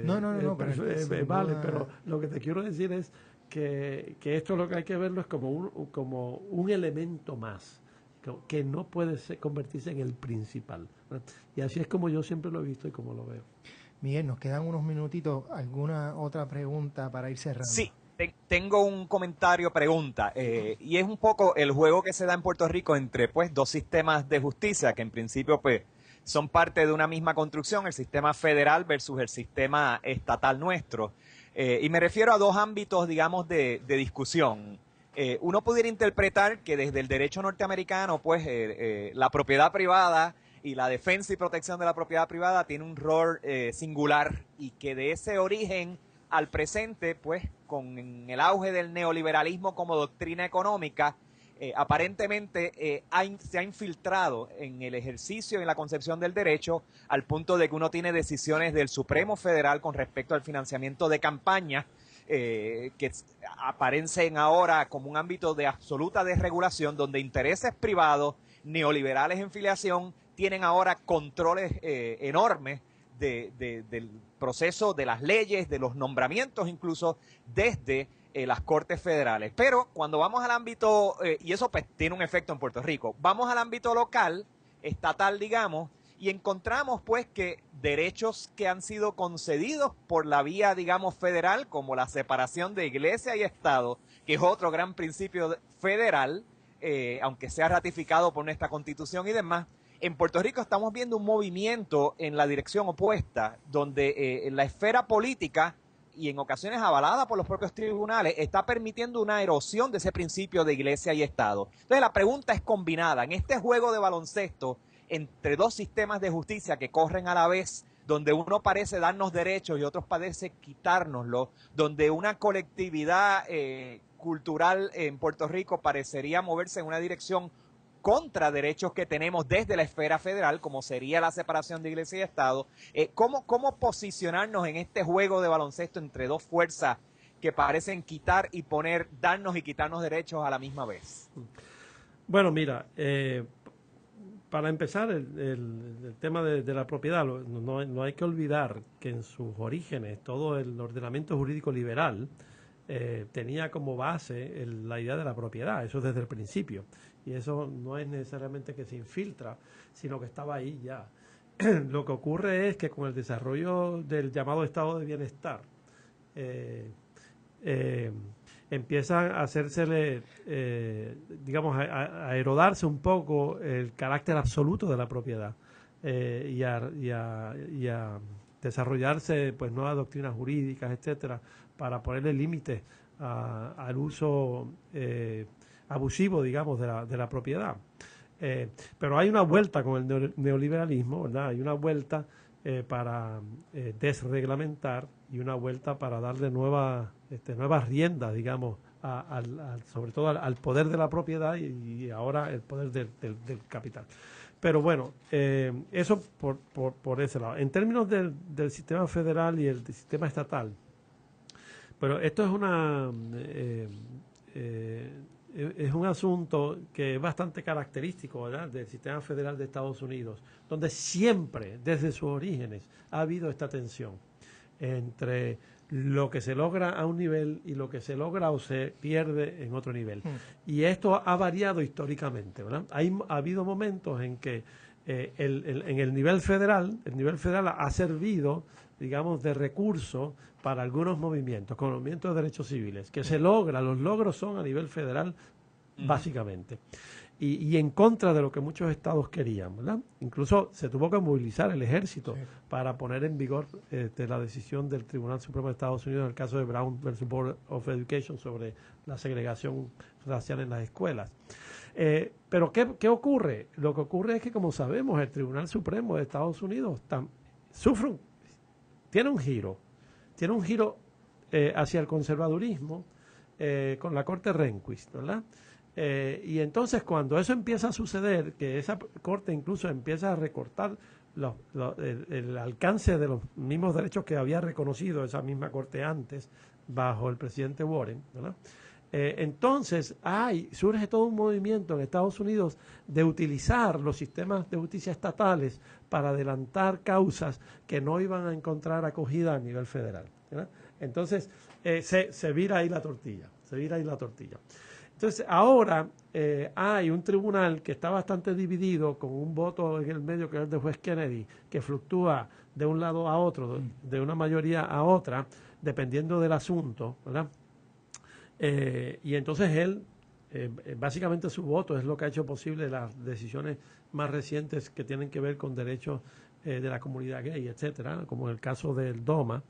vale, pero lo que te quiero decir es que esto lo que hay que verlo es como un elemento más, que no puede convertirse en el principal, ¿no? Y así es como yo siempre lo he visto y como lo veo. Miguel, nos quedan unos minutitos. ¿Alguna otra pregunta para ir cerrando? Sí, tengo un pregunta, y es un poco el juego que se da en Puerto Rico entre pues dos sistemas de justicia que en principio pues son parte de una misma construcción, el sistema federal versus el sistema estatal nuestro. Y me refiero a dos ámbitos, digamos, de discusión. Uno pudiera interpretar que desde el derecho norteamericano, pues, la propiedad privada y la defensa y protección de la propiedad privada tiene un rol singular y que de ese origen al presente, pues, con el auge del neoliberalismo como doctrina económica, aparentemente se ha infiltrado en el ejercicio y en la concepción del derecho al punto de que uno tiene decisiones del Supremo Federal con respecto al financiamiento de campañas que aparecen ahora como un ámbito de absoluta desregulación donde intereses privados neoliberales en filiación tienen ahora controles enormes del proceso de las leyes, de los nombramientos incluso desde las Cortes Federales. Pero cuando vamos al ámbito, y eso pues tiene un efecto en Puerto Rico, vamos al ámbito local, estatal digamos, y encontramos pues que derechos que han sido concedidos por la vía digamos federal, como la separación de iglesia y Estado, que es otro gran principio federal, aunque sea ratificado por nuestra Constitución y demás, en Puerto Rico estamos viendo un movimiento en la dirección opuesta, donde en la esfera política y en ocasiones avalada por los propios tribunales, está permitiendo una erosión de ese principio de iglesia y Estado. Entonces la pregunta es combinada. En este juego de baloncesto entre dos sistemas de justicia que corren a la vez, donde uno parece darnos derechos y otros parece quitárnoslos, donde una colectividad cultural en Puerto Rico parecería moverse en una dirección contra derechos que tenemos desde la esfera federal, como sería la separación de iglesia y Estado. ¿Cómo posicionarnos en este juego de baloncesto entre dos fuerzas que parecen quitar y poner, darnos y quitarnos derechos a la misma vez? Bueno, mira, para empezar, el tema de la propiedad, no hay que olvidar que en sus orígenes todo el ordenamiento jurídico liberal tenía como base la idea de la propiedad, eso desde el principio. Y eso no es necesariamente que se infiltra, sino que estaba ahí ya. Lo que ocurre es que con el desarrollo del llamado estado de bienestar, empiezan a hacérsele, digamos, a erodarse un poco el carácter absoluto de la propiedad y a desarrollarse pues nuevas doctrinas jurídicas, etcétera, para ponerle límites al uso abusivo, digamos, de la propiedad. Pero hay una vuelta con el neoliberalismo, ¿verdad? Hay una vuelta para desreglamentar y una vuelta para darle nuevas riendas, digamos, sobre todo al poder de la propiedad y ahora el poder del capital. Pero bueno, eso por ese lado. En términos del sistema federal y el sistema estatal, pero esto es un asunto que es bastante característico, ¿verdad?, del sistema federal de Estados Unidos, donde siempre, desde sus orígenes, ha habido esta tensión entre lo que se logra a un nivel y lo que se logra o se pierde en otro nivel. Y esto ha variado históricamente, ¿verdad? Ha habido momentos en que en el nivel federal ha servido, digamos, de recurso para algunos movimientos, como movimientos de derechos civiles, que los logros son a nivel federal básicamente. Y en contra de lo que muchos estados querían, ¿verdad? Incluso se tuvo que movilizar el ejército para poner en vigor la decisión del Tribunal Supremo de Estados Unidos en el caso de Brown versus Board of Education sobre la segregación racial en las escuelas. Pero ¿qué ocurre? Lo que ocurre es que, como sabemos, el Tribunal Supremo de Estados Unidos tiene un giro hacia el conservadurismo con la Corte Rehnquist, ¿verdad? Y entonces cuando eso empieza a suceder, que esa corte incluso empieza a recortar el alcance de los mismos derechos que había reconocido esa misma corte antes bajo el presidente Warren, ¿verdad? Entonces surge todo un movimiento en Estados Unidos de utilizar los sistemas de justicia estatales para adelantar causas que no iban a encontrar acogida a nivel federal, ¿verdad? Entonces se vira ahí la tortilla. Entonces, ahora hay un tribunal que está bastante dividido, con un voto en el medio, que es el de juez Kennedy, que fluctúa de un lado a otro, de una mayoría a otra, dependiendo del asunto, ¿verdad? Y entonces él, básicamente su voto es lo que ha hecho posible las decisiones más recientes que tienen que ver con derechos de la comunidad gay, etcétera, como en el caso del DOMA.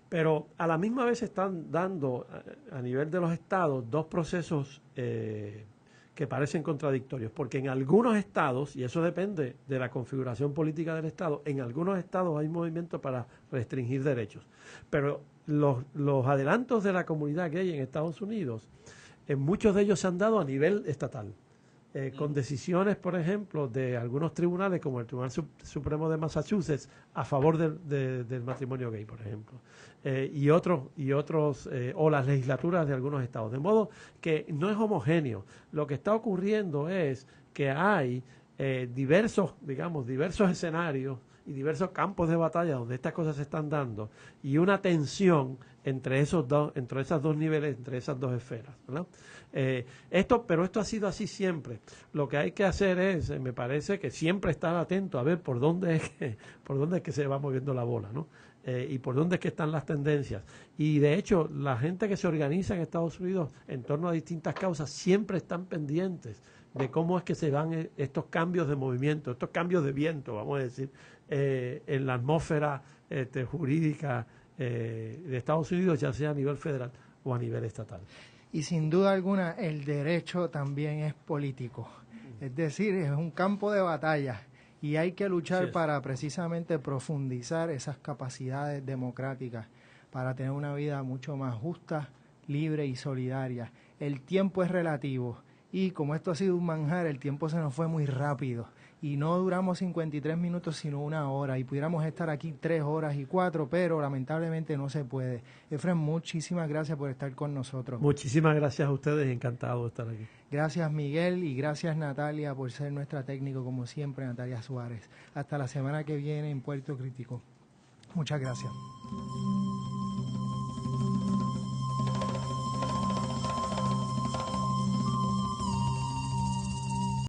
Pero a la misma vez están dando a nivel de los estados dos procesos que parecen contradictorios, porque en algunos estados, y eso depende de la configuración política del estado, en algunos estados hay movimientos para restringir derechos. Pero los adelantos de la comunidad gay en Estados Unidos, muchos de ellos se han dado a nivel estatal. Con decisiones, por ejemplo, de algunos tribunales, como el Tribunal Supremo de Massachusetts, a favor del matrimonio gay, por ejemplo, y otros o las legislaturas de algunos estados. De modo que no es homogéneo. Lo que está ocurriendo es que hay diversos escenarios y diversos campos de batalla donde estas cosas se están dando, y una tensión entre esos dos niveles, entre esas dos esferas, ¿verdad? Pero esto ha sido así siempre. Lo que hay que hacer es, me parece, que siempre estar atento a ver por dónde es que se va moviendo la bola, ¿no? Y por dónde es que están las tendencias. Y de hecho, la gente que se organiza en Estados Unidos en torno a distintas causas siempre están pendientes de cómo es que se dan estos cambios de movimiento, estos cambios de viento, vamos a decir, en la atmósfera jurídica de Estados Unidos, ya sea a nivel federal o a nivel estatal. Y sin duda alguna el derecho también es político, es decir, es un campo de batalla y hay que luchar para precisamente profundizar esas capacidades democráticas para tener una vida mucho más justa, libre y solidaria. El tiempo es relativo y como esto ha sido un manjar, el tiempo se nos fue muy rápido y no duramos 53 minutos sino 1 hora y pudiéramos estar aquí 3 horas y 4, pero lamentablemente no se puede. Efraín, muchísimas gracias por estar con nosotros. Muchísimas gracias a ustedes, encantado de estar aquí. Gracias Miguel y gracias Natalia por ser nuestra técnico como siempre, Natalia Suárez. Hasta la semana que viene en Puerto Crítico. Muchas gracias.